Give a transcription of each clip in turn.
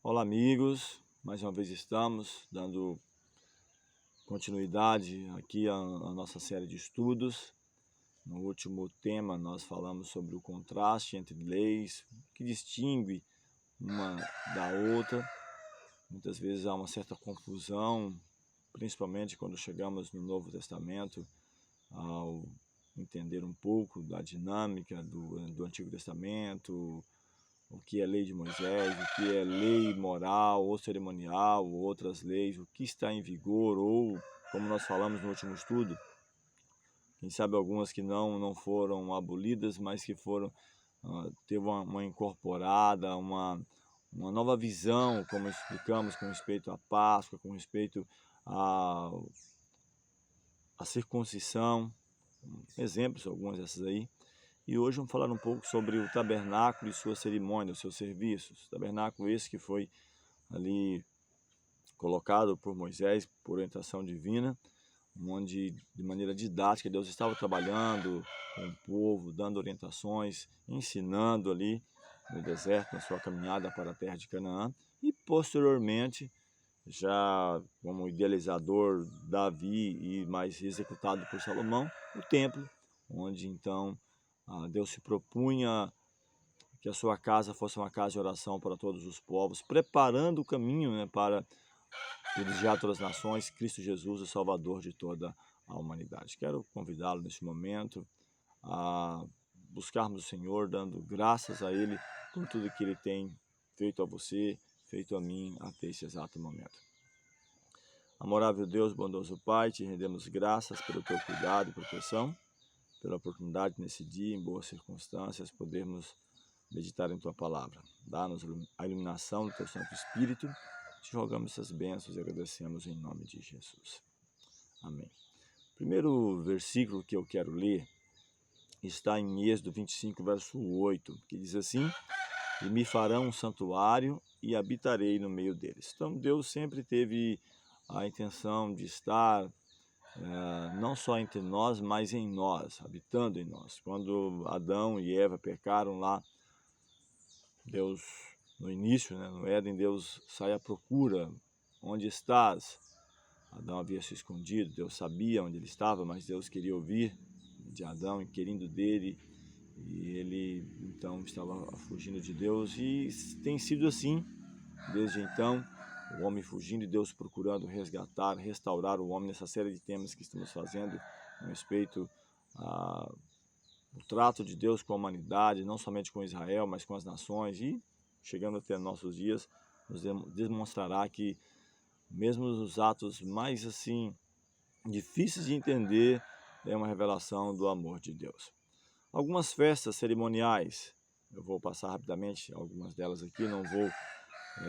Olá, amigos. Mais uma vez estamos dando continuidade aqui à nossa série de estudos. No último tema nós falamos sobre o contraste entre leis, que distingue uma da outra. Muitas vezes há uma certa confusão, principalmente quando chegamos no Novo Testamento, ao entender um pouco da dinâmica do Antigo Testamento, o que é lei de Moisés, o que é lei moral ou cerimonial, ou outras leis, o que está em vigor, ou, como nós falamos no último estudo, quem sabe algumas que não foram abolidas, mas que foram, teve uma incorporada, uma nova visão, como explicamos, com respeito à Páscoa, com respeito à circuncisão, exemplos, algumas dessas aí. E hoje vamos falar um pouco sobre o tabernáculo e sua cerimônia, os seus serviços. Tabernáculo esse que foi ali colocado por Moisés, por orientação divina, onde de maneira didática Deus estava trabalhando com o povo, dando orientações, ensinando ali no deserto, na sua caminhada para a terra de Canaã. E posteriormente, já como idealizador Davi e mais executado por Salomão, o templo, onde então Deus se propunha que a sua casa fosse uma casa de oração para todos os povos, preparando o caminho, para dirigir todas as nações, Cristo Jesus, o Salvador de toda a humanidade. Quero convidá-lo neste momento a buscarmos o Senhor, dando graças a Ele por tudo que Ele tem feito a você, feito a mim até esse exato momento. Amorável Deus, bondoso Pai, te rendemos graças pelo teu cuidado e proteção, pela oportunidade nesse dia, em boas circunstâncias, podermos meditar em tua palavra. Dá-nos a iluminação do teu Santo Espírito. Te rogamos essas bênçãos e agradecemos em nome de Jesus. Amém. O primeiro versículo que eu quero ler está em Êxodo 25, verso 8, que diz assim: e me farão um santuário e habitarei no meio deles. Então Deus sempre teve a intenção de estar não só entre nós, mas em nós, habitando em nós. Quando Adão e Eva pecaram lá, Deus, no início, no Éden, Deus sai à procura. Onde estás? Adão havia se escondido, Deus sabia onde ele estava, mas Deus queria ouvir de Adão, inquirindo dele, e ele então estava fugindo de Deus, e tem sido assim desde então, o homem fugindo e Deus procurando resgatar, restaurar o homem nessa série de temas que estamos fazendo a respeito ao trato de Deus com a humanidade, não somente com Israel, mas com as nações, e chegando até nossos dias, nos demonstrará que mesmo os atos mais assim difíceis de entender, é uma revelação do amor de Deus. Algumas festas cerimoniais, eu vou passar rapidamente algumas delas aqui, não vou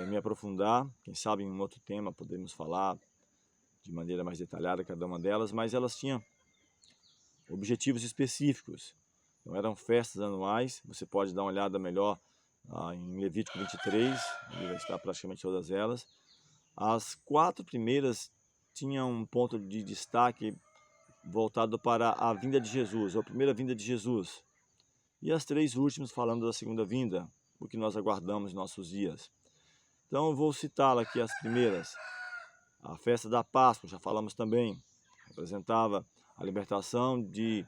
me aprofundar, quem sabe em um outro tema podemos falar de maneira mais detalhada cada uma delas, mas elas tinham objetivos específicos. Então eram festas anuais, você pode dar uma olhada melhor em Levítico 23, ali vai estar praticamente todas elas. As 4 primeiras tinham um ponto de destaque voltado para a vinda de Jesus, a primeira vinda de Jesus. E as 3 últimas falando da segunda vinda, o que nós aguardamos em nossos dias. Então eu vou citá-la aqui as primeiras. A festa da Páscoa, já falamos também, representava a libertação de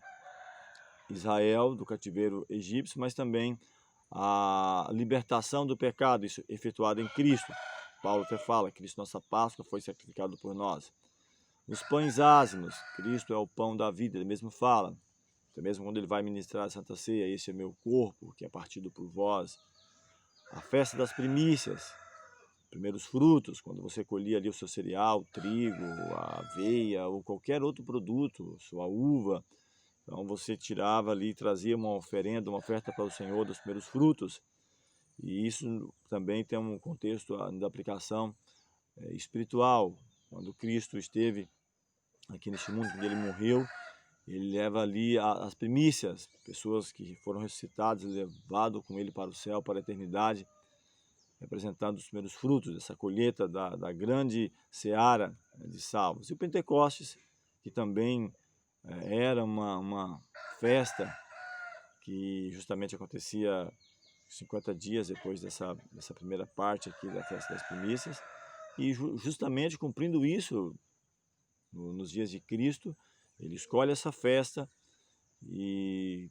Israel do cativeiro egípcio, mas também a libertação do pecado, isso efetuado em Cristo. Paulo até fala, Cristo, nossa Páscoa, foi sacrificado por nós. Os pães ázimos, Cristo é o pão da vida, ele mesmo fala. Até mesmo quando ele vai ministrar a Santa Ceia, esse é meu corpo, que é partido por vós. A festa das primícias, primeiros frutos, quando você colhia ali o seu cereal, o trigo, a aveia ou qualquer outro produto, sua uva. Então você tirava ali, trazia uma oferenda, uma oferta para o Senhor dos primeiros frutos. E isso também tem um contexto da aplicação espiritual. Quando Cristo esteve aqui neste mundo, quando ele morreu, ele leva ali as primícias, pessoas que foram ressuscitadas e levadas com ele para o céu, para a eternidade, representando os primeiros frutos dessa colheita da grande seara de salvos. E o Pentecostes, que também era uma festa que justamente acontecia 50 dias depois dessa primeira parte aqui da festa das primícias, e justamente cumprindo isso, nos dias de Cristo, ele escolhe essa festa e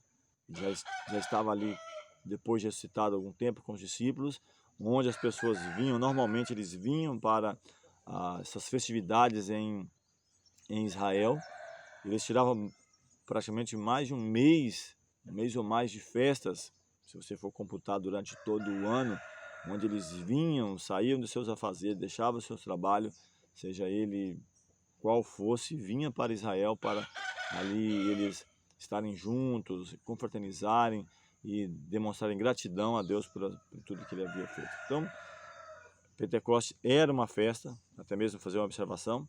já estava ali, depois de ressuscitado algum tempo com os discípulos, onde as pessoas vinham, normalmente eles vinham para essas festividades em Israel. Eles tiravam praticamente mais de um mês ou mais de festas, se você for computar durante todo o ano, onde eles vinham, saíam dos seus afazeres, deixavam o seu trabalho, seja ele qual fosse, vinha para Israel para ali eles estarem juntos, confraternizarem e demonstrarem gratidão a Deus por tudo que ele havia feito. Então, Pentecostes era uma festa, até mesmo fazer uma observação,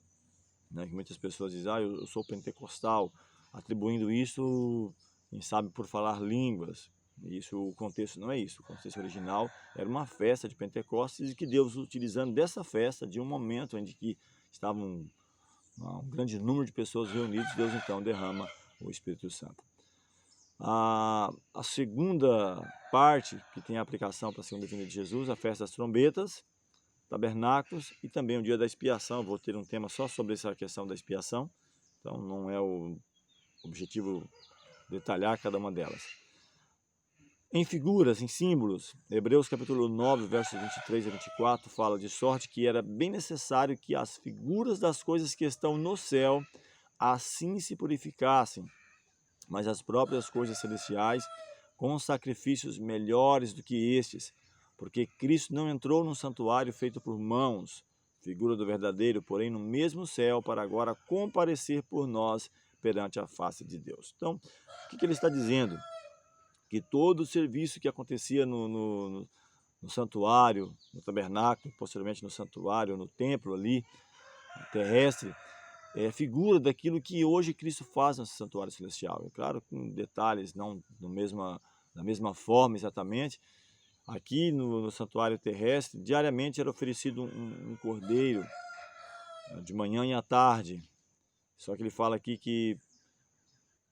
né, que muitas pessoas dizem, eu sou pentecostal, atribuindo isso, quem sabe, por falar línguas. Isso, o contexto não é isso. O contexto original era uma festa de Pentecostes e que Deus, utilizando dessa festa, de um momento em que estavam um grande número de pessoas reunidas, Deus então derrama o Espírito Santo. A segunda parte, que tem aplicação para a segunda vinda de Jesus, a festa das trombetas, tabernáculos e também o dia da expiação. Vou ter um tema só sobre essa questão da expiação, então não é o objetivo detalhar cada uma delas. Em figuras, em símbolos, Hebreus capítulo 9, versos 23 a 24, fala de sorte que era bem necessário que as figuras das coisas que estão no céu assim se purificassem, mas as próprias coisas celestiais com sacrifícios melhores do que estes, porque Cristo não entrou num santuário feito por mãos, figura do verdadeiro, porém no mesmo céu, para agora comparecer por nós perante a face de Deus. Então, o que ele está dizendo? Que todo o serviço que acontecia no santuário, no tabernáculo, posteriormente no santuário, no templo ali, terrestre, é figura daquilo que hoje Cristo faz nesse santuário celestial. É claro, com detalhes, não da mesma forma exatamente. Aqui no santuário terrestre, diariamente era oferecido um cordeiro, de manhã e à tarde. Só que ele fala aqui que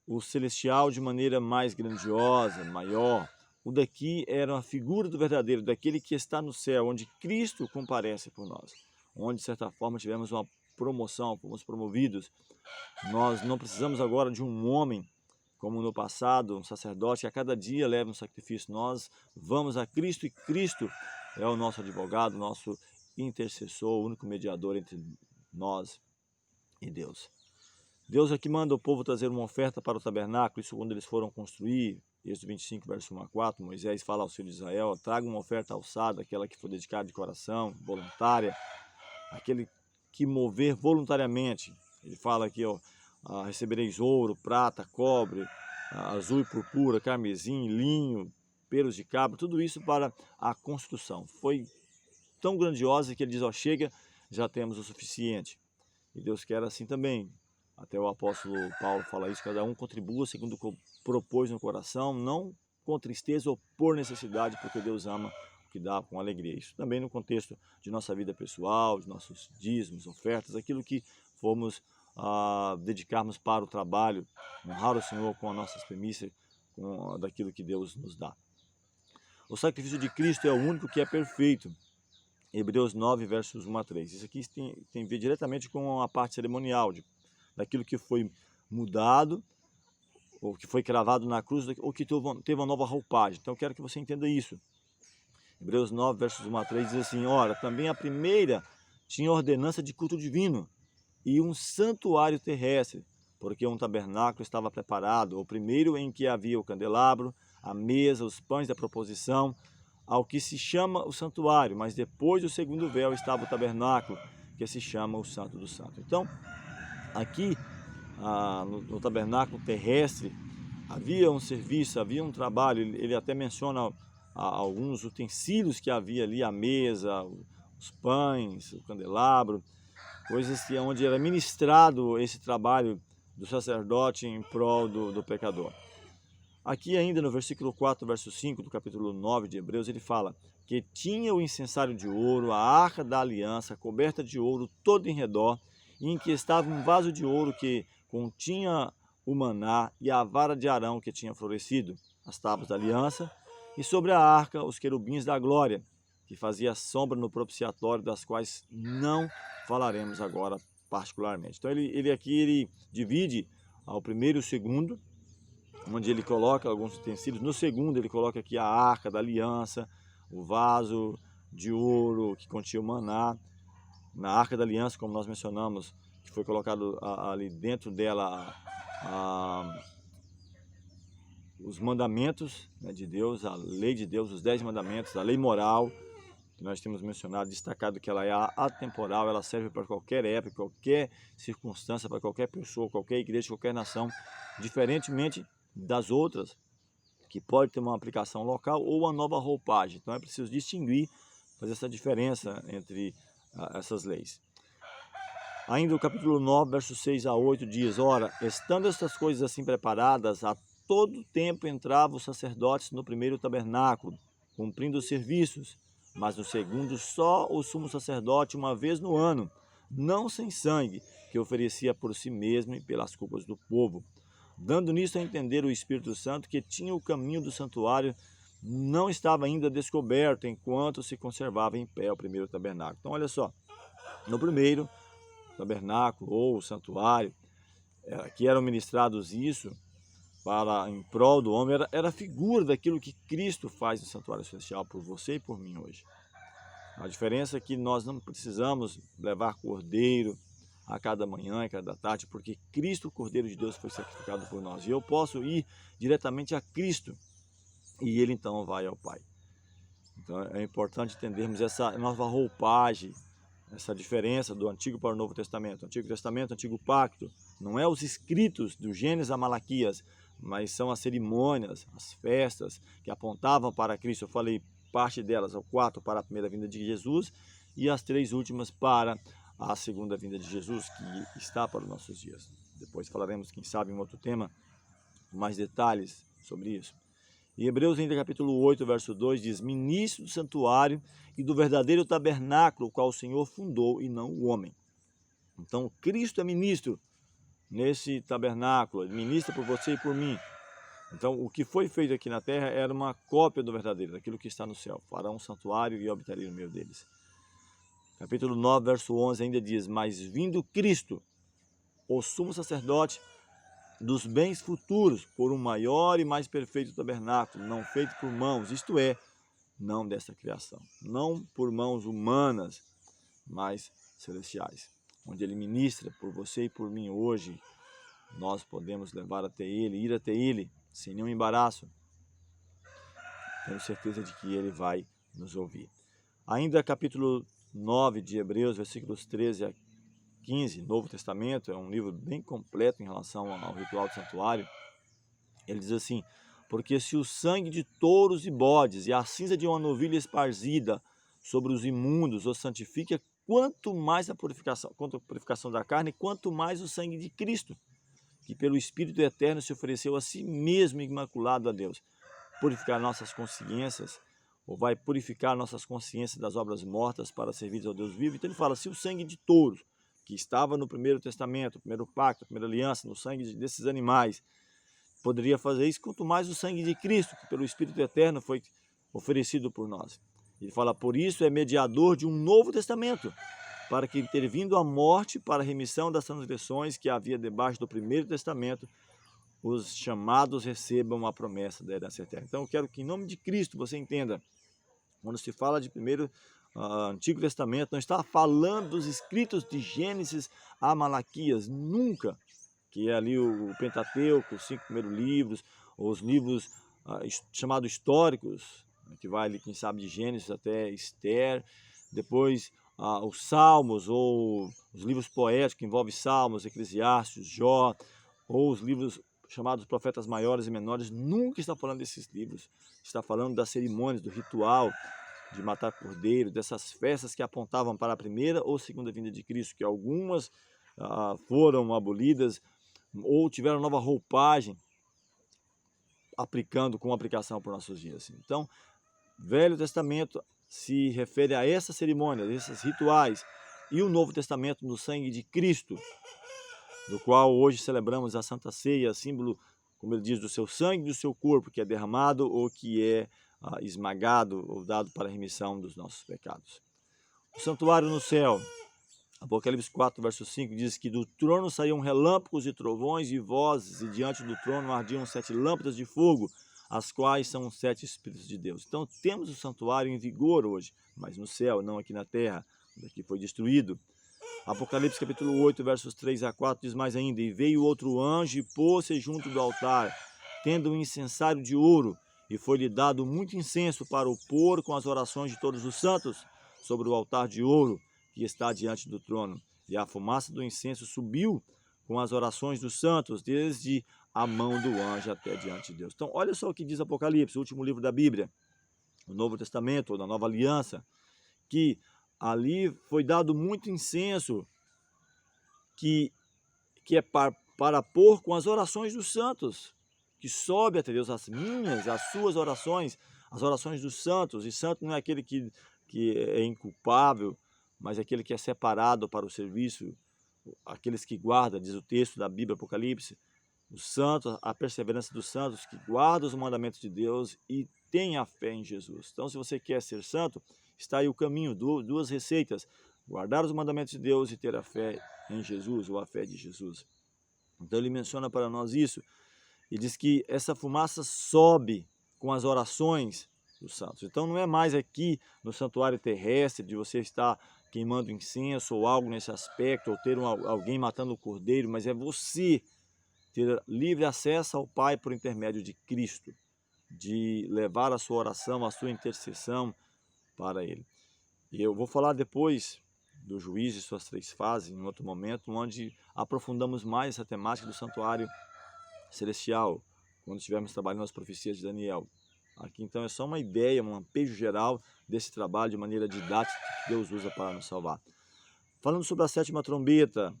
o celestial de maneira mais grandiosa, maior. O daqui era uma figura do verdadeiro, daquele que está no céu, onde Cristo comparece por nós. Onde, de certa forma, tivemos uma promoção, fomos promovidos. Nós não precisamos agora de um homem, como no passado, um sacerdote que a cada dia leva um sacrifício. Nós vamos a Cristo e Cristo é o nosso advogado, nosso intercessor, o único mediador entre nós e Deus. Deus aqui manda o povo trazer uma oferta para o tabernáculo, isso quando eles foram construir, Êxodo 25, verso 1 a 4, Moisés fala aos filhos de Israel, traga uma oferta alçada, aquela que for dedicada de coração, voluntária, aquele que mover voluntariamente. Ele fala aqui, recebereis ouro, prata, cobre, azul e purpura, carmesim, linho, pelos de cabra, tudo isso para a construção. Foi tão grandiosa que ele diz, chega, já temos o suficiente. E Deus quer assim também. Até o apóstolo Paulo fala isso, cada um contribua segundo o que propôs no coração, não com tristeza ou por necessidade, porque Deus ama o que dá com alegria. Isso também no contexto de nossa vida pessoal, de nossos dízimos, ofertas, aquilo que fomos dedicarmos para o trabalho, honrar o Senhor com as nossas premissas, daquilo que Deus nos dá. O sacrifício de Cristo é o único que é perfeito. Hebreus 9, versos 1 a 3. Isso aqui tem a ver diretamente com a parte cerimonial, daquilo que foi mudado, ou que foi cravado na cruz, ou que teve uma nova roupagem. Então eu quero que você entenda isso. Hebreus 9, versos 1 a 3 diz assim, ora, também a primeira tinha ordenança de culto divino e um santuário terrestre, porque um tabernáculo estava preparado, o primeiro em que havia o candelabro, a mesa, os pães da proposição, ao que se chama o santuário, mas depois do segundo véu estava o tabernáculo, que se chama o Santo do Santo. Então, aqui no tabernáculo terrestre havia um serviço, havia um trabalho. Ele até menciona alguns utensílios que havia ali, a mesa, os pães, o candelabro, coisas que onde era ministrado esse trabalho do sacerdote em prol do pecador. Aqui ainda no versículo 4, verso 5 do capítulo 9 de Hebreus, ele fala que tinha o incensário de ouro, a arca da aliança, coberta de ouro todo em redor, e em que estava um vaso de ouro que continha o maná e a vara de Arão que tinha florescido, as tábuas da aliança, E sobre a arca, os querubins da glória, que fazia sombra no propiciatório, das quais não falaremos agora particularmente. Então ele divide ao primeiro e o segundo, onde ele coloca alguns utensílios. No segundo ele coloca aqui a arca da aliança, o vaso de ouro que continha o maná. Na arca da aliança, como nós mencionamos, que foi colocado ali dentro dela os mandamentos, né, de Deus, a lei de Deus, os 10 mandamentos, a lei moral, que nós temos mencionado, destacado que ela é atemporal, ela serve para qualquer época, qualquer circunstância, para qualquer pessoa, qualquer igreja, qualquer nação, diferentemente das outras, que pode ter uma aplicação local ou uma nova roupagem. Então é preciso distinguir, fazer essa diferença entre essas leis. Ainda o capítulo 9, versos 6 a 8 diz: ora, estando estas coisas assim preparadas, a todo tempo entravam os sacerdotes no primeiro tabernáculo, cumprindo os serviços, mas no segundo só o sumo sacerdote uma vez no ano, não sem sangue, que oferecia por si mesmo e pelas culpas do povo, dando nisso a entender o Espírito Santo que tinha o caminho do santuário não estava ainda descoberto enquanto se conservava em pé o primeiro tabernáculo. Então olha só, no primeiro tabernáculo ou santuário, que eram ministrados isso em prol do homem, era figura daquilo que Cristo faz no santuário celestial por você e por mim hoje. A diferença é que nós não precisamos levar cordeiro a cada manhã e cada tarde, porque Cristo, o Cordeiro de Deus, foi sacrificado por nós. E eu posso ir diretamente a Cristo e Ele então vai ao Pai. Então é importante entendermos essa nova roupagem, essa diferença do Antigo para o Novo Testamento. Antigo Testamento, Antigo Pacto, não é os escritos do Gênesis a Malaquias, mas são as cerimônias, as festas que apontavam para Cristo. Eu falei parte delas, 4 para a primeira vinda de Jesus e as 3 últimas para a segunda vinda de Jesus, que está para os nossos dias. Depois falaremos, quem sabe, em outro tema, com mais detalhes sobre isso. Em Hebreus, ainda capítulo 8, verso 2, diz: ministro do santuário e do verdadeiro tabernáculo, o qual o Senhor fundou e não o homem. Então, Cristo é ministro nesse tabernáculo, ele ministra por você e por mim. Então, o que foi feito aqui na terra era uma cópia do verdadeiro, daquilo que está no céu. Farão um santuário e habitaria no meio deles. Capítulo 9, verso 11 ainda diz: mas vindo Cristo, o sumo sacerdote dos bens futuros, por um maior e mais perfeito tabernáculo, não feito por mãos, isto é, não desta criação, não por mãos humanas, mas celestiais, onde ele ministra por você e por mim hoje. Nós podemos levar até ele, ir até ele, sem nenhum embaraço. Tenho certeza de que ele vai nos ouvir. Ainda capítulo 9 de Hebreus, versículos 13 a 15, Novo Testamento, é um livro bem completo em relação ao ritual do santuário. Ele diz assim: porque se o sangue de touros e bodes e a cinza de uma novilha esparzida sobre os imundos os santifica, quanto mais quanto a purificação da carne, quanto mais o sangue de Cristo, que pelo Espírito Eterno se ofereceu a si mesmo imaculado a Deus, purificar nossas consciências, ou vai purificar nossas consciências das obras mortas para servir ao Deus vivo. Então ele fala, se o sangue de touros, que estava no primeiro testamento, o primeiro pacto, a primeira aliança, no sangue desses animais, poderia fazer isso, quanto mais o sangue de Cristo, que pelo Espírito Eterno foi oferecido por nós. Ele fala, por isso é mediador de um novo testamento, para que, intervindo a morte para a remissão das transgressões que havia debaixo do primeiro testamento, os chamados recebam a promessa da herança eterna. Então eu quero que em nome de Cristo você entenda, quando se fala de primeiro Antigo Testamento, não está falando dos escritos de Gênesis a Malaquias, nunca, que é ali o Pentateuco, os 5 primeiros livros, os livros chamados históricos, que vai ali, quem sabe, de Gênesis até Esther, depois os Salmos, ou os livros poéticos, que envolvem Salmos, Eclesiastes, Jó, ou os livros chamados profetas maiores e menores, nunca está falando desses livros, está falando das cerimônias, do ritual de matar cordeiro, dessas festas que apontavam para a primeira ou segunda vinda de Cristo, que algumas foram abolidas ou tiveram nova roupagem, com aplicação para os nossos dias. Então, Velho Testamento se refere a essas cerimônias, esses rituais, e o Novo Testamento no sangue de Cristo, do qual hoje celebramos a Santa Ceia, símbolo, como ele diz, do seu sangue e do seu corpo, que é derramado ou que é esmagado ou dado para a remissão dos nossos pecados. O santuário no céu. Apocalipse 4, verso 5 diz que do trono saíam relâmpagos e trovões e vozes, e diante do trono ardiam 7 lâmpadas de fogo, as quais são os 7 Espíritos de Deus. Então temos o santuário em vigor hoje, mas no céu, não aqui na terra, que foi destruído. Apocalipse capítulo 8, versos 3 a 4 diz mais ainda: e veio outro anjo e pôs-se junto do altar, tendo um incensário de ouro, e foi-lhe dado muito incenso para o pôr com as orações de todos os santos sobre o altar de ouro que está diante do trono. E a fumaça do incenso subiu com as orações dos santos, desde a mão do anjo até diante de Deus. Então, olha só o que diz Apocalipse, o último livro da Bíblia, o Novo Testamento, ou da Nova Aliança, que ali foi dado muito incenso, que é para pôr com as orações dos santos, que sobe até Deus, as minhas, as suas orações, as orações dos santos. E santo não é aquele que é inculpável, mas aquele que é separado para o serviço, aqueles que guardam, diz o texto da Bíblia, Apocalipse, os santos, a perseverança dos santos, que guardam os mandamentos de Deus e têm a fé em Jesus. Então, se você quer ser santo, está aí o caminho, duas receitas: guardar os mandamentos de Deus e ter a fé em Jesus, ou a fé de Jesus. Então, ele menciona para nós isso, e diz que essa fumaça sobe com as orações dos santos. Então, não é mais aqui no santuário terrestre, de você estar queimando incenso ou algo nesse aspecto, ou ter alguém matando o cordeiro, mas é você ter livre acesso ao Pai por intermédio de Cristo, de levar a sua oração, a sua intercessão para Ele. E eu vou falar depois do juízo e suas 3 fases, em outro momento, onde aprofundamos mais essa temática do santuário celestial, quando estivermos trabalhando as profecias de Daniel. Aqui então é só uma ideia, um lampejo geral desse trabalho de maneira didática que Deus usa para nos salvar. Falando sobre a 7ª trombeta,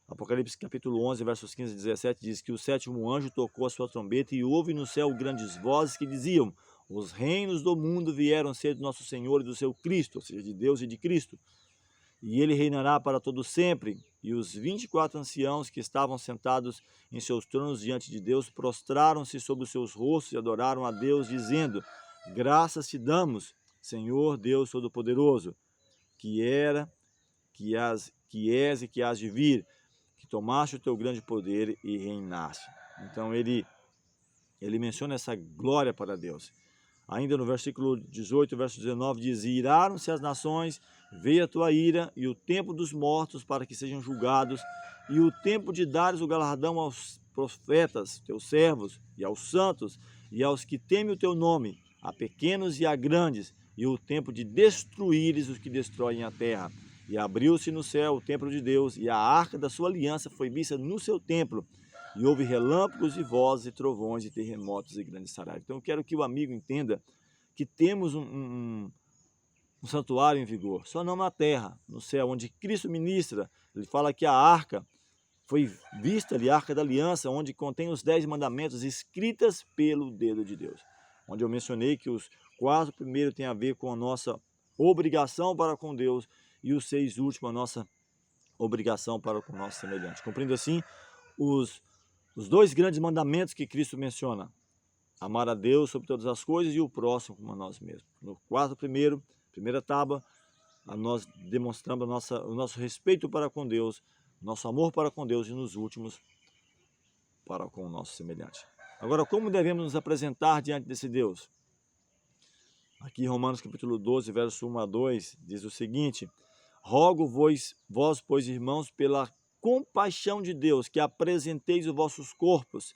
Apocalipse capítulo 11, versos 15 e 17 diz que o 7º anjo tocou a sua trombeta e houve no céu grandes vozes que diziam: os reinos do mundo vieram ser do nosso Senhor e do seu Cristo, ou seja, de Deus e de Cristo. E ele reinará para todo sempre. E os 24 anciãos que estavam sentados em seus tronos diante de Deus prostraram-se sobre os seus rostos e adoraram a Deus, dizendo: graças te damos, Senhor Deus Todo-Poderoso, que és e que hás de vir, que tomaste o teu grande poder e reinaste. Então ele menciona essa glória para Deus. Ainda no versículo 18, verso 19 diz: iraram-se as nações, veio a tua ira e o tempo dos mortos para que sejam julgados, e o tempo de dares o galardão aos profetas, teus servos, e aos santos, e aos que temem o teu nome, a pequenos e a grandes, e o tempo de destruíres os que destroem a terra. E abriu-se no céu o templo de Deus, e a arca da sua aliança foi vista no seu templo. E houve relâmpagos e vozes e trovões e terremotos e grandes saraivos. Então eu quero que o amigo entenda que temos um santuário em vigor, só não na terra, no céu, onde Cristo ministra. Ele fala que a arca foi vista ali, a arca da aliança, onde contém os 10 mandamentos escritas pelo dedo de Deus. Onde eu mencionei que os 4 primeiros têm a ver com a nossa obrigação para com Deus e os 6 últimos a nossa obrigação para com o nosso semelhante. Cumprindo assim os 2 grandes mandamentos que Cristo menciona: amar a Deus sobre todas as coisas e o próximo como a nós mesmos. No 4 primeira tábua, nós demonstramos o nosso respeito para com Deus, nosso amor para com Deus, e nos últimos para com o nosso semelhante. Agora, como devemos nos apresentar diante desse Deus? Aqui em Romanos capítulo 12, verso 1 a 2, diz o seguinte: rogo-vos, pois, irmãos, pela compaixão de Deus, que apresenteis os vossos corpos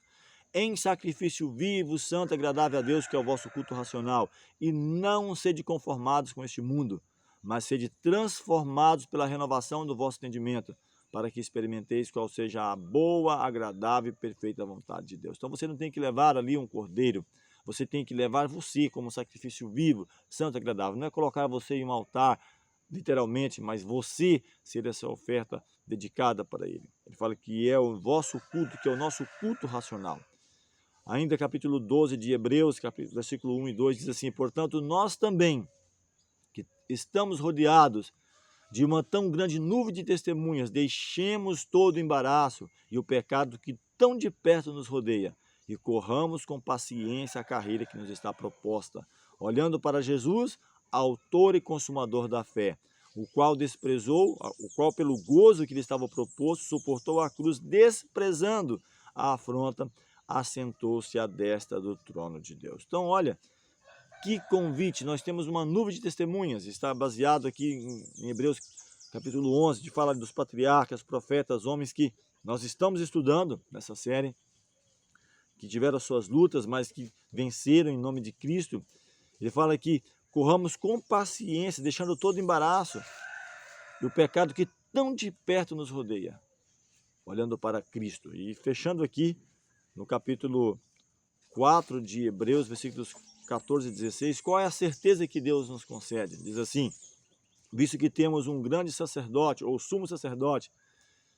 em sacrifício vivo, santo, agradável a Deus, que é o vosso culto racional, e não sede conformados com este mundo, mas sede transformados pela renovação do vosso entendimento, para que experimenteis qual seja a boa, agradável e perfeita vontade de Deus. Então você não tem que levar ali um cordeiro, você tem que levar você como sacrifício vivo, santo, agradável. Não é colocar você em um altar, literalmente, mas você ser essa oferta dedicada para Ele. Ele fala que é o vosso culto, que é o nosso culto racional. Ainda capítulo 12 de Hebreus, versículo 1 e 2, diz assim: portanto, nós também, que estamos rodeados de uma tão grande nuvem de testemunhas, deixemos todo o embaraço e o pecado que tão de perto nos rodeia, e corramos com paciência a carreira que nos está proposta, olhando para Jesus, autor e consumador da fé, o qual pelo gozo que lhe estava proposto, suportou a cruz, desprezando a afronta, assentou-se à destra do trono de Deus. Então, olha, que convite, nós temos uma nuvem de testemunhas, está baseado aqui em Hebreus capítulo 11, que fala dos patriarcas, profetas, homens que nós estamos estudando nessa série, que tiveram as suas lutas, mas que venceram em nome de Cristo. Ele fala que corramos com paciência, deixando todo embaraço e o pecado que tão de perto nos rodeia, olhando para Cristo. E fechando aqui no capítulo 4 de Hebreus, versículos 14 e 16, qual é a certeza que Deus nos concede? Diz assim: visto que temos um grande sacerdote, ou sumo sacerdote,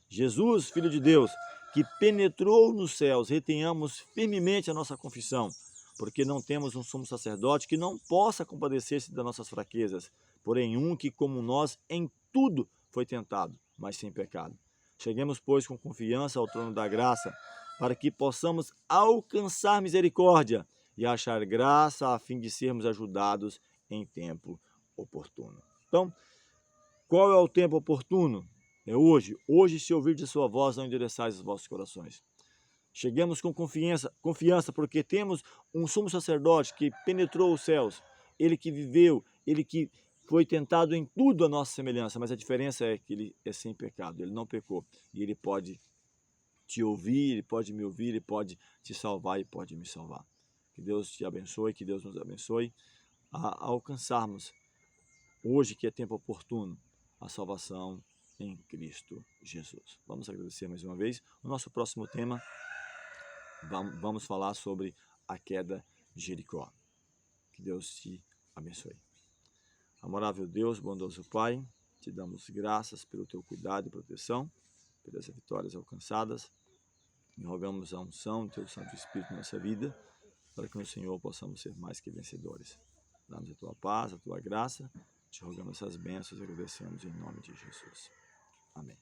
Jesus, Filho de Deus, que penetrou nos céus, retenhamos firmemente a nossa confissão, porque não temos um sumo sacerdote que não possa compadecer-se das nossas fraquezas, porém um que, como nós, em tudo foi tentado, mas sem pecado. Cheguemos, pois, com confiança ao trono da graça, para que possamos alcançar misericórdia e achar graça a fim de sermos ajudados em tempo oportuno. Então, qual é o tempo oportuno? É hoje. Hoje, se ouvir de sua voz, não endereçais os vossos corações. Cheguemos com confiança, porque temos um sumo sacerdote que penetrou os céus, ele que viveu, ele que foi tentado em tudo a nossa semelhança, mas a diferença é que ele é sem pecado, ele não pecou, e ele pode te ouvir, ele pode me ouvir, ele pode te salvar e pode me salvar. Que Deus te abençoe, que Deus nos abençoe a alcançarmos, hoje que é tempo oportuno, a salvação em Cristo Jesus. Vamos agradecer mais uma vez. O nosso próximo tema, vamos falar sobre a queda de Jericó. Que Deus te abençoe. Amorável Deus, bondoso Pai, te damos graças pelo teu cuidado e proteção, pelas vitórias alcançadas, e rogamos a unção do teu Santo Espírito na nossa vida, para que no Senhor possamos ser mais que vencedores. Dá-nos a tua paz, a tua graça, te rogamos essas bênçãos e agradecemos em nome de Jesus. Amém.